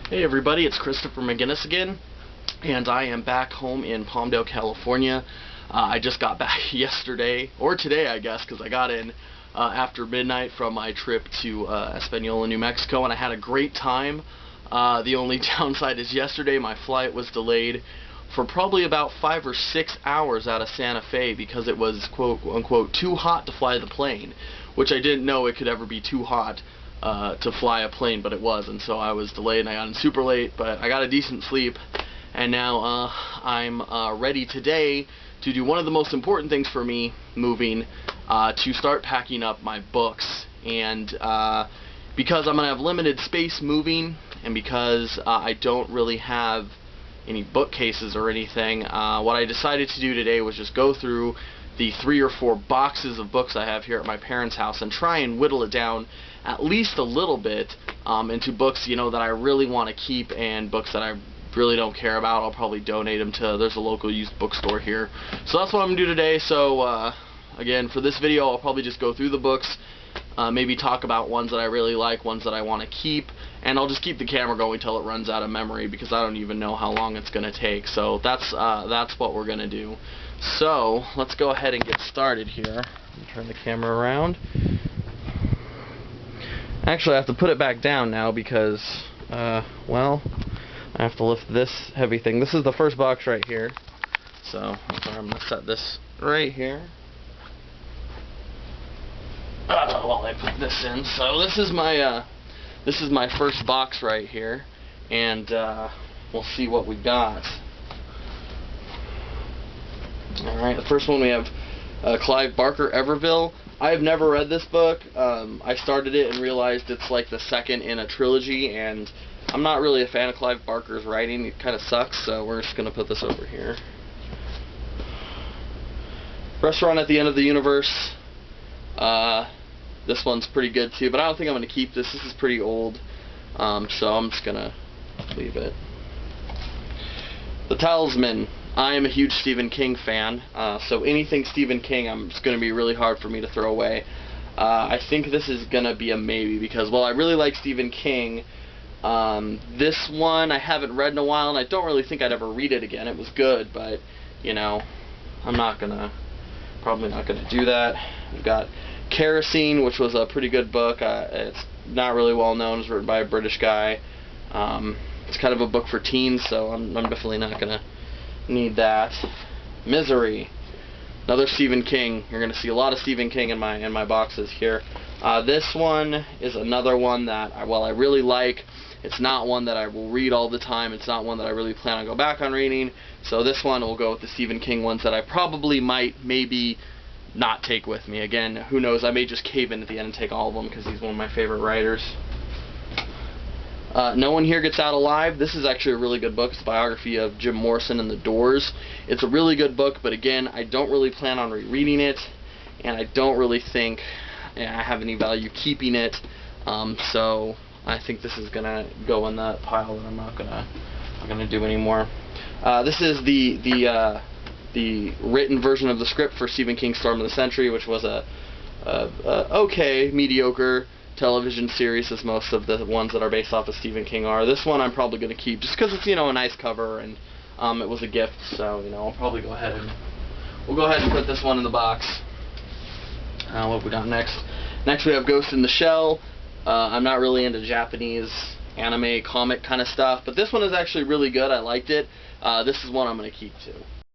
Hey everybody, it's Christopher McGinnis again, and I am back home in Palmdale, California. I just got back yesterday, or today I guess, because I got in after midnight from my trip to Espanola, New Mexico, and I had a great time. The only downside is yesterday my flight was delayed for probably about 5 or 6 hours out of Santa Fe because it was quote unquote too hot to fly the plane, which I didn't know it could ever be too hot to fly a plane, but it was, and so I was delayed and I got in super late, but I got a decent sleep, and now I'm ready today to do one of the most important things for me moving, to start packing up my books. And because I'm going to have limited space moving, and because I don't really have any bookcases or anything, what I decided to do today was just go through the 3 or 4 boxes of books I have here at my parents' house and try and whittle it down at least a little bit into books, that I really want to keep, and books that I really don't care about. I'll probably donate them to, there's a local used bookstore here. So that's what I'm going to do today. So again, for this video I'll probably just go through the books, maybe talk about ones that I really like, ones that I want to keep, and I'll just keep the camera going till it runs out of memory because I don't even know how long it's going to take. So that's what we're going to do. So let's go ahead and get started here. Let me turn the camera around. Actually, I have to put it back down now because, well, I have to lift this heavy thing. This is the first box right here. So I'm going to set this right here while I put this in. So this is my first box right here, and we'll see what we got. Alright, the first one we have Clive Barker, Everville. I have never read this book. I started it and realized it's like the second in a trilogy, and I'm not really a fan of Clive Barker's writing. It kind of sucks, so we're just going to put this over here. Restaurant at the End of the Universe. This one's pretty good too, but I don't think I'm going to keep this. This is pretty old, so I'm just going to leave it. The Talisman. I am a huge Stephen King fan, so anything Stephen King it's going to be really hard for me to throw away. I think this is going to be a maybe because, well, I really like Stephen King. This one I haven't read in a while, and I don't really think I'd ever read it again. It was good, but, I'm probably not going to do that. We've got Kerosene, which was a pretty good book. It's not really well known. It's written by a British guy. It's kind of a book for teens, so I'm definitely not going to need that. Misery, another Stephen King. You're going to see a lot of Stephen King in my boxes here. This one is another one that I really like. It's not one that I will read all the time. It's not one that I really plan on go back on reading. So this one will go with the Stephen King ones that I probably maybe not take with me. Again, who knows? I may just cave in at the end and take all of them because he's one of my favorite writers. No One Here Gets Out Alive. This is actually a really good book. It's a biography of Jim Morrison and the Doors. It's a really good book, but again, I don't really plan on rereading it, and I don't really think I have any value keeping it. So I think this is gonna go in that pile that I'm not gonna do anymore. This is the written version of the script for Stephen King's Storm of the Century, which was a okay, mediocre television series, as most of the ones that are based off of Stephen King are. This one I'm probably going to keep just because it's, a nice cover, and it was a gift, so, I'll probably go ahead and put this one in the box. What have we got next? Next we have Ghost in the Shell. I'm not really into Japanese anime, comic kind of stuff, but this one is actually really good. I liked it. This is one I'm going to keep too.